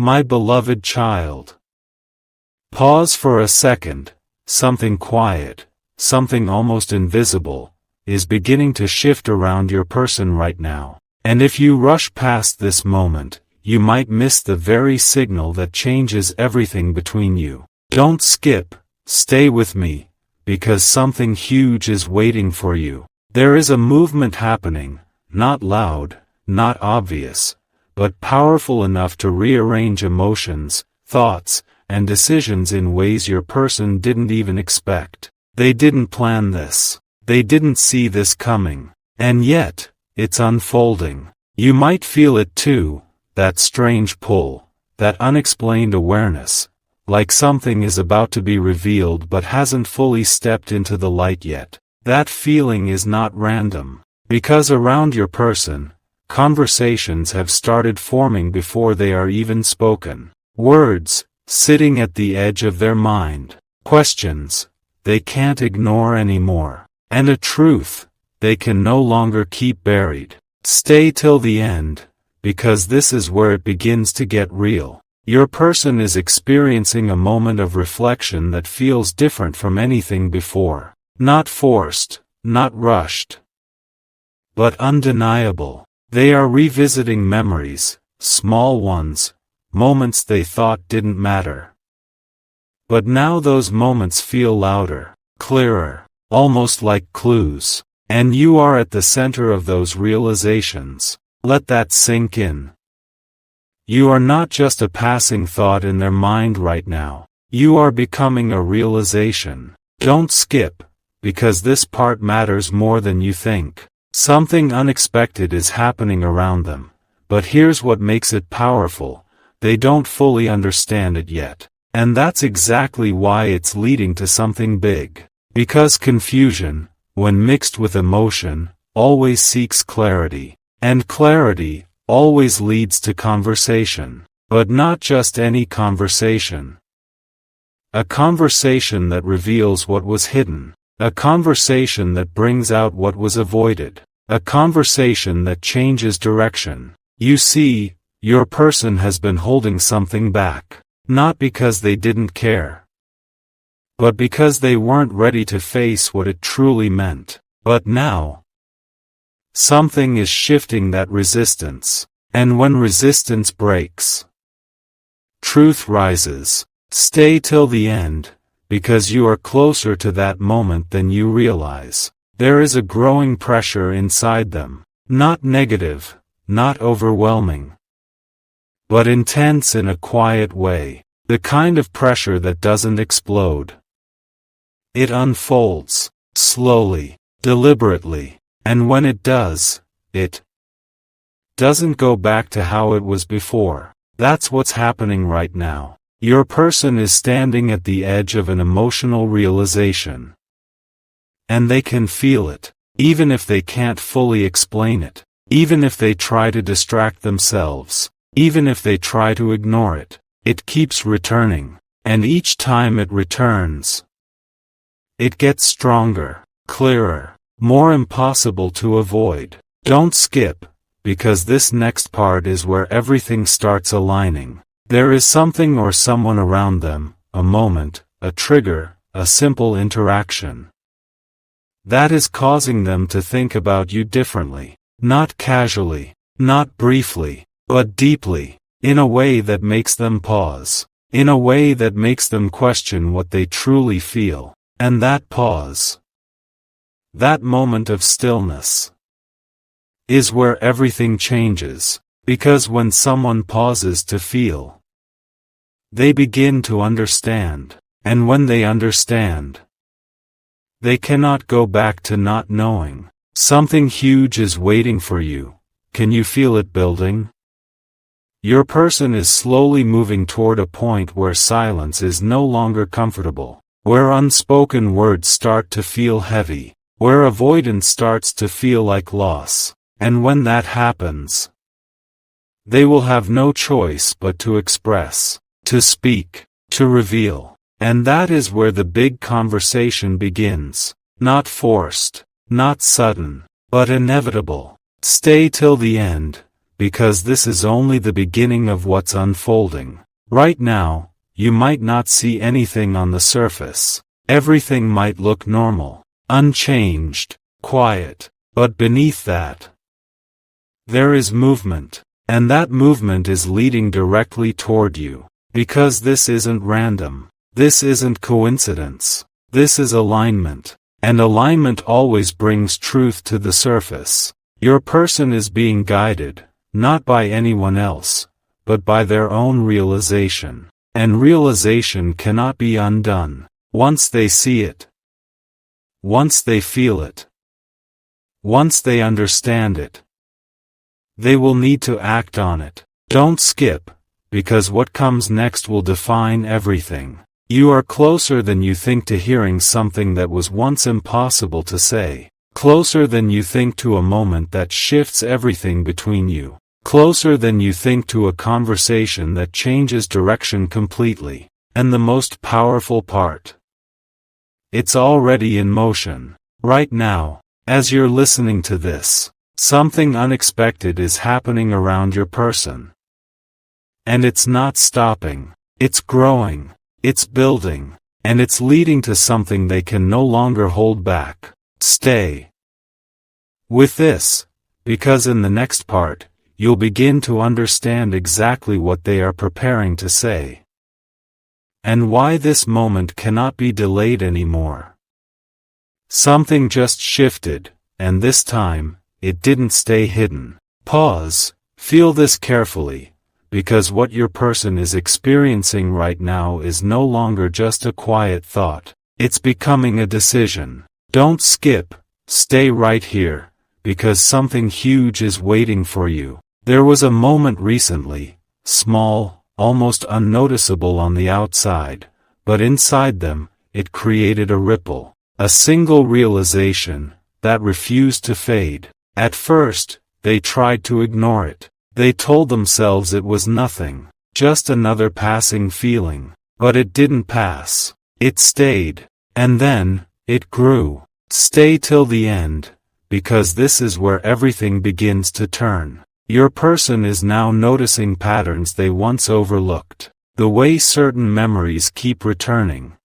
my beloved child. Pause for a second. Something quiet, something almost invisible, is beginning to shift around your person right now. And if you rush past this moment, you might miss the very signal that changes everything between you. Don't skip, stay with me, because something huge is waiting for you. There is a movement happening, not loud, not obvious, but powerful enough to rearrange emotions, thoughts, and decisions in ways your person didn't even expect. They didn't plan this. They didn't see this coming. And yet, it's unfolding. You might feel it too, that strange pull, that unexplained awareness, like something is about to be revealed but hasn't fully stepped into the light yet. That feeling is not random, because around your person, conversations have started forming before they are even spoken. Words, sitting at the edge of their mind. Questions, they can't ignore anymore. And a truth, they can no longer keep buried. Stay till the end, because this is where it begins to get real. Your person is experiencing a moment of reflection that feels different from anything before. Not forced, not rushed, but undeniable. They are revisiting memories, small ones, moments they thought didn't matter. But now those moments feel louder, clearer, almost like clues. And you are at the center of those realizations. Let that sink in. You are not just a passing thought in their mind right now. You are becoming a realization. Don't skip, because this part matters more than you think. Something unexpected is happening around them. But here's what makes it powerful. They don't fully understand it yet. And that's exactly why it's leading to something big. Because confusion, when mixed with emotion, always seeks clarity. And clarity always leads to conversation. But not just any conversation. A conversation that reveals what was hidden. A conversation that brings out what was avoided. A conversation that changes direction. You see, your person has been holding something back. Not because they didn't care, but because they weren't ready to face what it truly meant. But now, something is shifting that resistance. And when resistance breaks, truth rises. Stay till the end, because you are closer to that moment than you realize. There is a growing pressure inside them. Not negative, not overwhelming, but intense in a quiet way. The kind of pressure that doesn't explode. It unfolds, slowly, deliberately, and when it does, it doesn't go back to how it was before. That's what's happening right now. Your person is standing at the edge of an emotional realization. And they can feel it, even if they can't fully explain it, even if they try to distract themselves, even if they try to ignore it. It keeps returning, and each time it returns, it gets stronger, clearer, more impossible to avoid. Don't skip, because this next part is where everything starts aligning. There is something or someone around them, a moment, a trigger, a simple interaction, that is causing them to think about you differently. Not casually, not briefly, but deeply. In a way that makes them pause. In a way that makes them question what they truly feel. And that pause, that moment of stillness, is where everything changes. Because when someone pauses to feel, they begin to understand. And when they understand, they cannot go back to not knowing. Something huge is waiting for you. Can you feel it building? Your person is slowly moving toward a point where silence is no longer comfortable, where unspoken words start to feel heavy, where avoidance starts to feel like loss. And when that happens, they will have no choice but to express, to speak, to reveal. And that is where the big conversation begins. Not forced, not sudden, but inevitable. Stay till the end, because this is only the beginning of what's unfolding. Right now, you might not see anything on the surface. Everything might look normal, unchanged, quiet, but beneath that, there is movement, and that movement is leading directly toward you, because this isn't random, this isn't coincidence, this is alignment, and alignment always brings truth to the surface. Your person is being guided, not by anyone else, but by their own realization, and realization cannot be undone. Once they see it, once they feel it, once they understand it, they will need to act on it. Don't skip, because what comes next will define everything. You are closer than you think to hearing something that was once impossible to say. Closer than you think to a moment that shifts everything between you. Closer than you think to a conversation that changes direction completely. And the most powerful part, it's already in motion. Right now, as you're listening to this, something unexpected is happening around your person. And it's not stopping. It's growing. It's building. And it's leading to something they can no longer hold back. Stay with this, because in the next part, you'll begin to understand exactly what they are preparing to say. And why this moment cannot be delayed anymore. Something just shifted, and this time, it didn't stay hidden. Pause, feel this carefully, because what your person is experiencing right now is no longer just a quiet thought. It's becoming a decision. Don't skip, stay right here, because something huge is waiting for you. There was a moment recently, small, almost unnoticeable on the outside, but inside them, it created a ripple, a single realization that refused to fade. At first, they tried to ignore it. They told themselves it was nothing, just another passing feeling. But it didn't pass. It stayed. And then, it grew. Stay till the end, because this is where everything begins to turn. Your person is now noticing patterns they once overlooked. The way certain memories keep returning.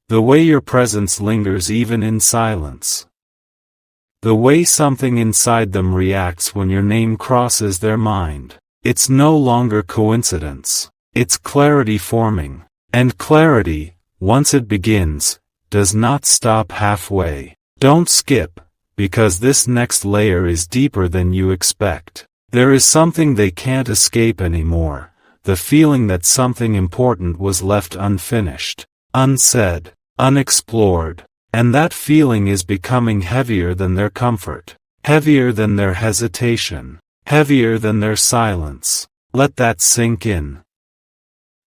The way your presence lingers even in silence. The way something inside them reacts when your name crosses their mind. It's no longer coincidence. It's clarity forming. And clarity, once it begins, does not stop halfway. Don't skip, because this next layer is deeper than you expect. There is something they can't escape anymore. The feeling that something important was left unfinished, unsaid, unexplored. And that feeling is becoming heavier than their comfort, heavier than their hesitation, heavier than their silence. Let that sink in.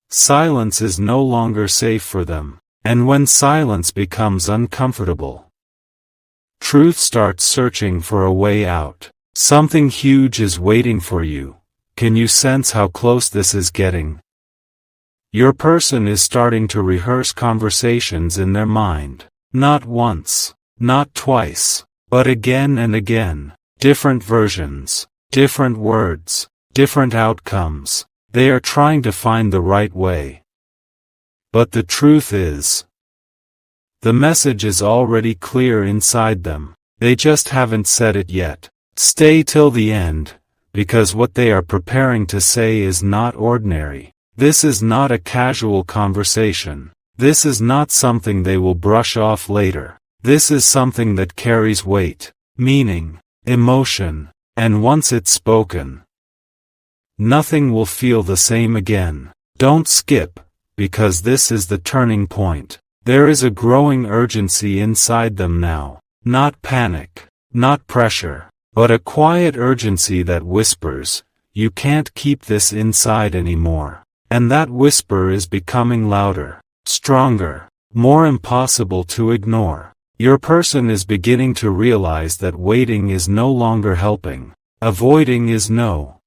Silence is no longer safe for them, and when silence becomes uncomfortable, truth starts searching for a way out. Something huge is waiting for you. Can you sense how close this is getting? Your person is starting to rehearse conversations in their mind. Not once, not twice, but again and again. Different versions, different words, different outcomes. They are trying to find the right way. But the truth is, the message is already clear inside them. They just haven't said it yet. Stay till the end, because what they are preparing to say is not ordinary. This is not a casual conversation. This is not something they will brush off later. This is something that carries weight, meaning, emotion, and once it's spoken, nothing will feel the same again. Don't skip, because this is the turning point. There is a growing urgency inside them now. Not panic, not pressure, but a quiet urgency that whispers, you can't keep this inside anymore. And that whisper is becoming louder. Stronger, more impossible to ignore. Your person is beginning to realize that waiting is no longer helping. Avoiding is no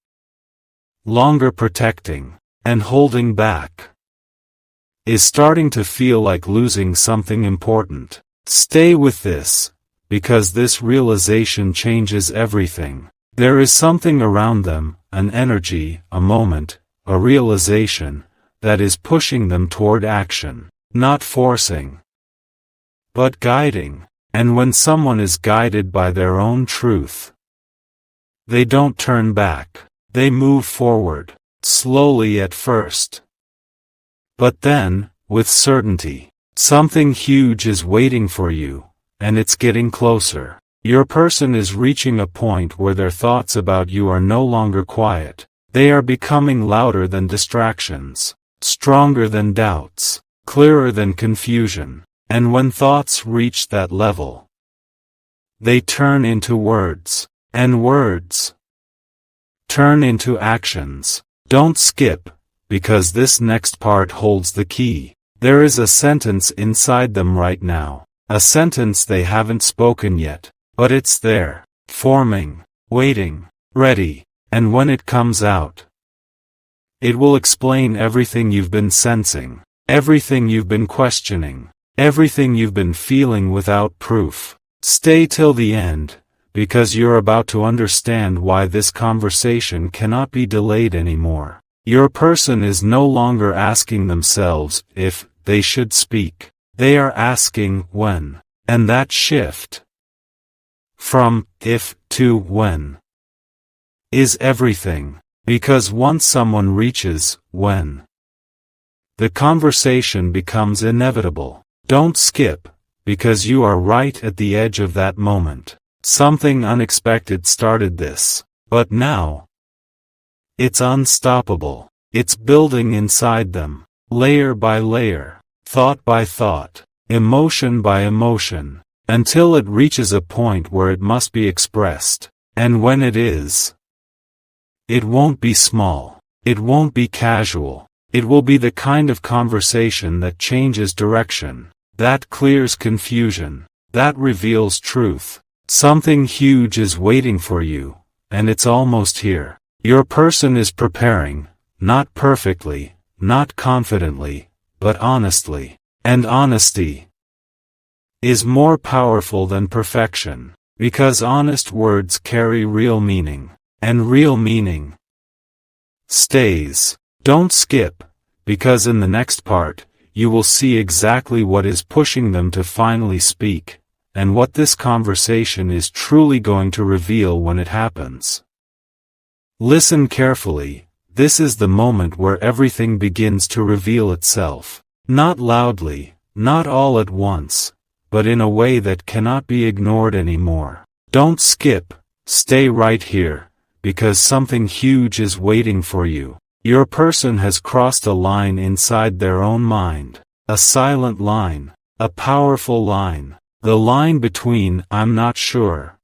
longer protecting, and holding back is starting to feel like losing something important. Stay with this, because this realization changes everything. There is something around them, an energy, a moment, a realization, that is pushing them toward action, not forcing, but guiding. And when someone is guided by their own truth, they don't turn back. They move forward, slowly at first. But then, with certainty, something huge is waiting for you, and it's getting closer. Your person is reaching a point where their thoughts about you are no longer quiet. They are becoming louder than distractions, stronger than doubts, clearer than confusion. And when thoughts reach that level, they turn into words, and words turn into actions. Don't skip, because this next part holds the key. There is a sentence inside them right now, a sentence they haven't spoken yet, but it's there, forming, waiting, ready, and when it comes out, it will explain everything you've been sensing, everything you've been questioning, everything you've been feeling without proof. Stay till the end, because you're about to understand why this conversation cannot be delayed anymore. Your person is no longer asking themselves if they should speak. They are asking when. And that shift from if to when is everything. Because once someone reaches when, the conversation becomes inevitable. Don't skip, because you are right at the edge of that moment. Something unexpected started this, but now it's unstoppable. It's building inside them, layer by layer, thought by thought, emotion by emotion, until it reaches a point where it must be expressed. And when it is, it won't be small. It won't be casual. It will be the kind of conversation that changes direction, that clears confusion, that reveals truth. Something huge is waiting for you, and it's almost here. Your person is preparing, not perfectly, not confidently, but honestly. And honesty is more powerful than perfection, because honest words carry real meaning, and real meaning stays. Don't skip, because in the next part, you will see exactly what is pushing them to finally speak, and what this conversation is truly going to reveal when it happens. Listen carefully. This is the moment where everything begins to reveal itself. Not loudly, not all at once, but in a way that cannot be ignored anymore. Don't skip, stay right here, because something huge is waiting for you. Your person has crossed a line inside their own mind. A silent line, a powerful line. The line between "I'm not sure"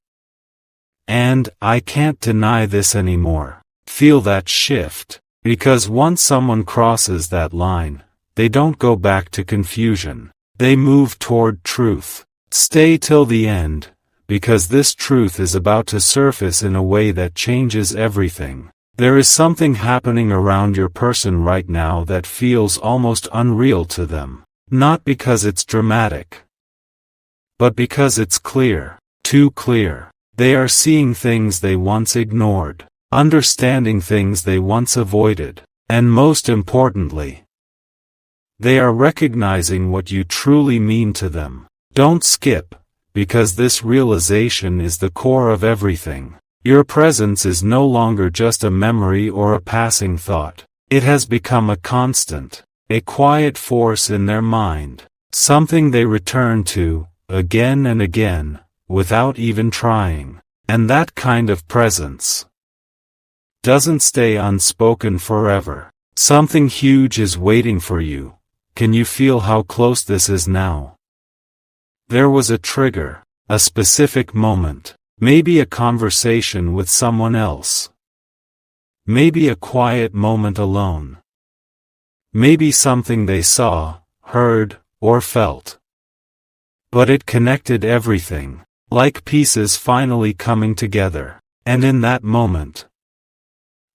and "I can't deny this anymore." Feel that shift, because once someone crosses that line, they don't go back to confusion. They move toward truth. Stay till the end, because this truth is about to surface in a way that changes everything. There is something happening around your person right now that feels almost unreal to them. Not because it's dramatic, but because it's clear. Too clear. They are seeing things they once ignored, understanding things they once avoided, and most importantly, they are recognizing what you truly mean to them. Don't skip, because this realization is the core of everything. Your presence is no longer just a memory or a passing thought. It has become a constant, a quiet force in their mind, something they return to, again and again, without even trying. And that kind of presence doesn't stay unspoken forever. Something huge is waiting for you. Can you feel how close this is now? There was a trigger, a specific moment, maybe a conversation with someone else, maybe a quiet moment alone, maybe something they saw, heard, or felt. But it connected everything, like pieces finally coming together. And in that moment,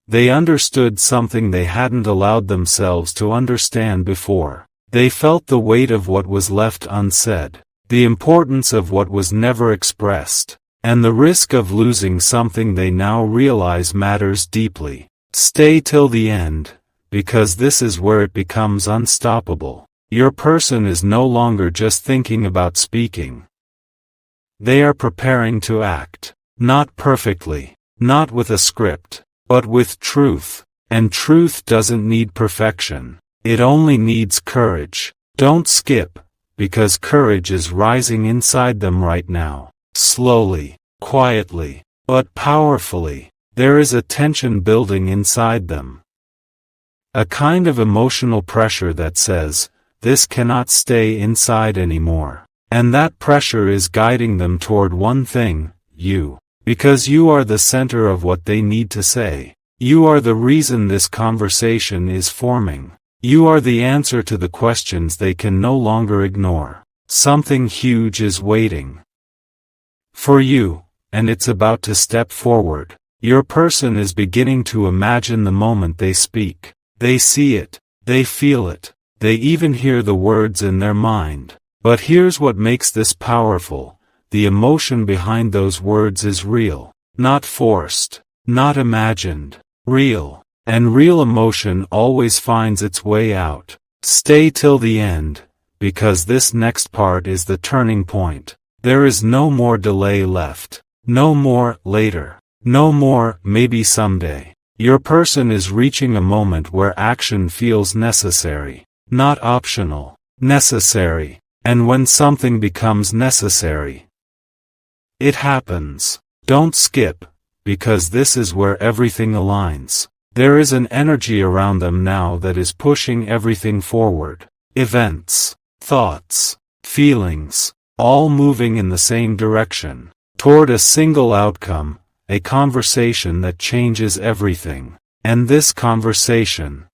they understood something they hadn't allowed themselves to understand before. They felt the weight of what was left unsaid, the importance of what was never expressed, and the risk of losing something they now realize matters deeply. Stay till the end, because this is where it becomes unstoppable. Your person is no longer just thinking about speaking. They are preparing to act. Not perfectly, not with a script, but with truth. And truth doesn't need perfection. It only needs courage. Don't skip, because courage is rising inside them right now. Slowly, quietly, but powerfully. There is a tension building inside them. A kind of emotional pressure that says, this cannot stay inside anymore. And that pressure is guiding them toward one thing, you. Because you are the center of what they need to say. You are the reason this conversation is forming. You are the answer to the questions they can no longer ignore. Something huge is waiting for you, and it's about to step forward. Your person is beginning to imagine the moment they speak. They see it, they feel it, they even hear the words in their mind. But here's what makes this powerful. The emotion behind those words is real, not forced, not imagined, real. And real emotion always finds its way out. Stay till the end, because this next part is the turning point. There is no more delay left. No more later. No more maybe someday. Your person is reaching a moment where action feels necessary, not optional, necessary. And when something becomes necessary, it happens. Don't skip, because this is where everything aligns. There is an energy around them now that is pushing everything forward. Events, thoughts, feelings, all moving in the same direction, toward a single outcome, a conversation that changes everything. And this conversation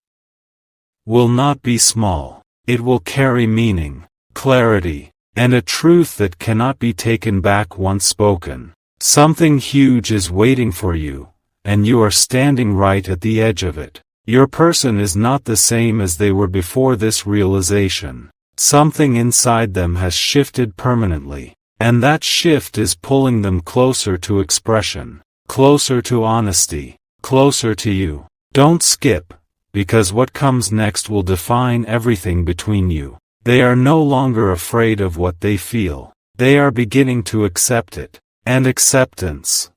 will not be small. It will carry meaning, clarity, and a truth that cannot be taken back once spoken. Something huge is waiting for you, and you are standing right at the edge of it. Your person is not the same as they were before this realization. Something inside them has shifted permanently, and that shift is pulling them closer to expression, closer to honesty, closer to you. Don't skip, because what comes next will define everything between you. They are no longer afraid of what they feel. They are beginning to accept it. And acceptance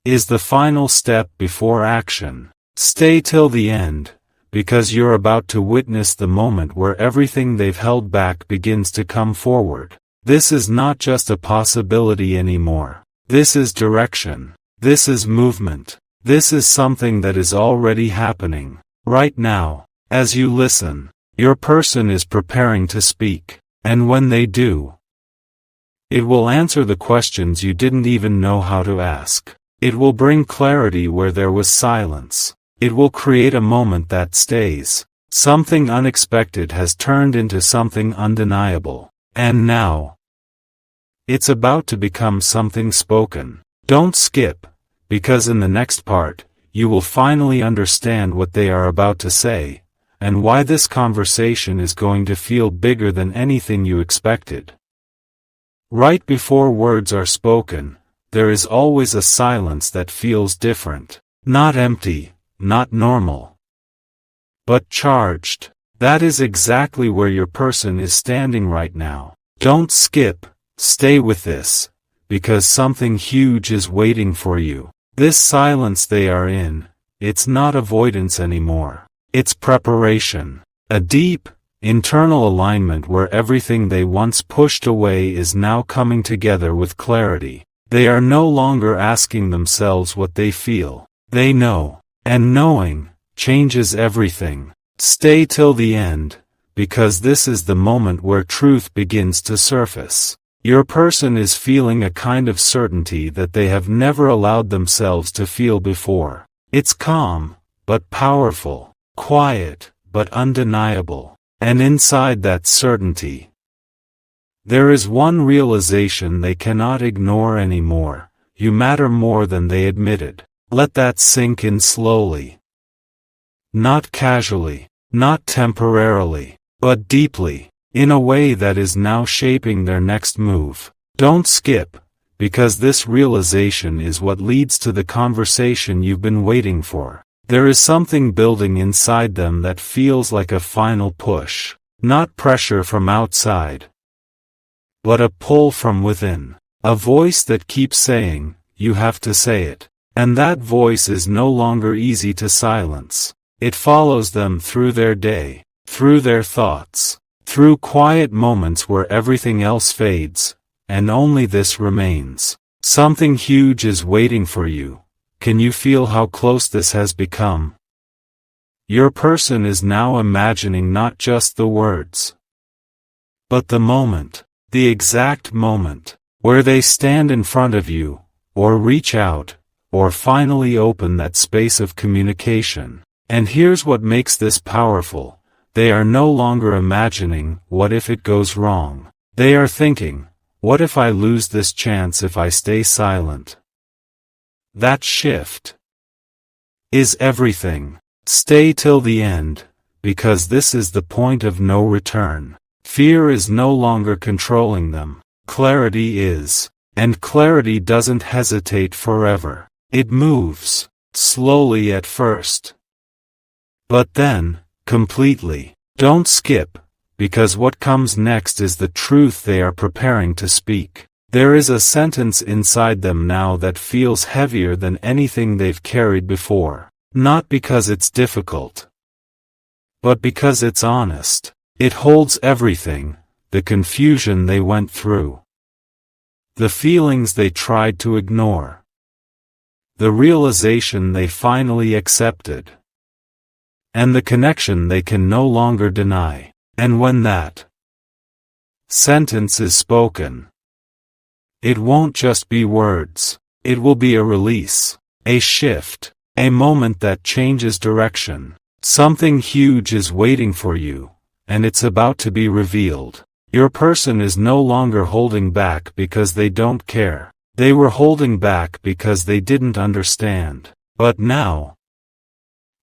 is the final step before action. Stay till the end, because you're about to witness the moment where everything they've held back begins to come forward. This is not just a possibility anymore. This is direction. This is movement. This is something that is already happening. Right now, as you listen, your person is preparing to speak. And when they do, it will answer the questions you didn't even know how to ask. It will bring clarity where there was silence. It will create a moment that stays. Something unexpected has turned into something undeniable. And now, it's about to become something spoken. Don't skip, because in the next part, you will finally understand what they are about to say, and why this conversation is going to feel bigger than anything you expected. Right before words are spoken, there is always a silence that feels different. Not empty, not normal, but charged. That is exactly where your person is standing right now. Don't skip, stay with this, because something huge is waiting for you. This silence they are in, it's not avoidance anymore. It's preparation. A deep, internal alignment where everything they once pushed away is now coming together with clarity. They are no longer asking themselves what they feel. They know. And knowing changes everything. Stay till the end, because this is the moment where truth begins to surface. Your person is feeling a kind of certainty that they have never allowed themselves to feel before. It's calm, but powerful, quiet, but undeniable. And inside that certainty, there is one realization they cannot ignore anymore. You matter more than they admitted. Let that sink in slowly. Not casually, not temporarily, but deeply, in a way that is now shaping their next move. Don't skip, because this realization is what leads to the conversation you've been waiting for. There is something building inside them that feels like a final push, not pressure from outside, but a pull from within. A voice that keeps saying, "You have to say it." And that voice is no longer easy to silence. It follows them through their day, through their thoughts, through quiet moments where everything else fades, and only this remains. Something huge is waiting for you. Can you feel how close this has become? Your person is now imagining not just the words, but the moment, the exact moment, where they stand in front of you, or reach out, or finally open that space of communication. And here's what makes this powerful. They are no longer imagining, what if it goes wrong? They are thinking, what if I lose this chance if I stay silent? That shift is everything. Stay till the end, because this is the point of no return. Fear is no longer controlling them. Clarity is. And clarity doesn't hesitate forever. It moves, slowly at first, but then, completely. Don't skip, because what comes next is the truth they are preparing to speak. There is a sentence inside them now that feels heavier than anything they've carried before. Not because it's difficult, but because it's honest. It holds everything, the confusion they went through, the feelings they tried to ignore, the realization they finally accepted, and the connection they can no longer deny. And when that sentence is spoken, it won't just be words. It will be a release, a shift, a moment that changes direction. Something huge is waiting for you, and it's about to be revealed. Your person is no longer holding back because they don't care. They were holding back because they didn't understand. But now,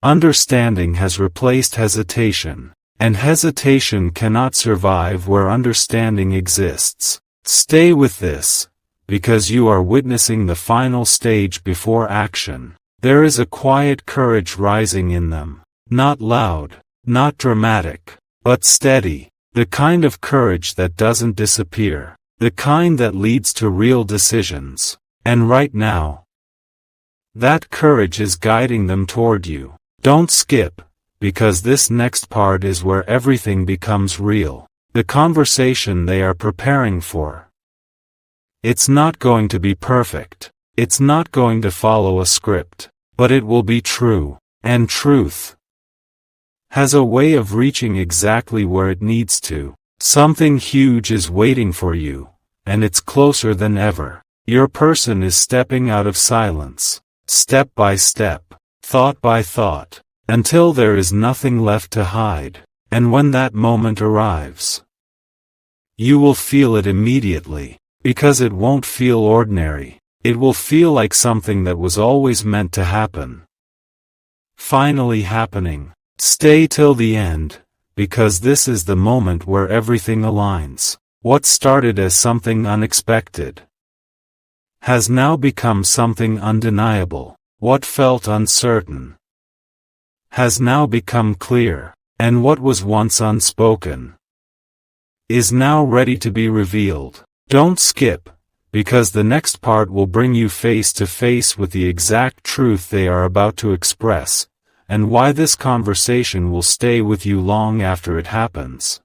understanding has replaced hesitation, and hesitation cannot survive where understanding exists. Stay with this, because you are witnessing the final stage before action. There is a quiet courage rising in them. Not loud, not dramatic, but steady. The kind of courage that doesn't disappear. The kind that leads to real decisions. And right now, that courage is guiding them toward you. Don't skip, because this next part is where everything becomes real. The conversation they are preparing for. It's not going to be perfect. It's not going to follow a script. But it will be true. And truth has a way of reaching exactly where it needs to. Something huge is waiting for you, and it's closer than ever. Your person is stepping out of silence, step by step, thought by thought, until there is nothing left to hide. And when that moment arrives, you will feel it immediately, because it won't feel ordinary. It will feel like something that was always meant to happen. Finally happening. Stay till the end, because this is the moment where everything aligns. What started as something unexpected has now become something undeniable. What felt uncertain has now become clear, and what was once unspoken is now ready to be revealed. Don't skip, because the next part will bring you face to face with the exact truth they are about to express, and why this conversation will stay with you long after it happens.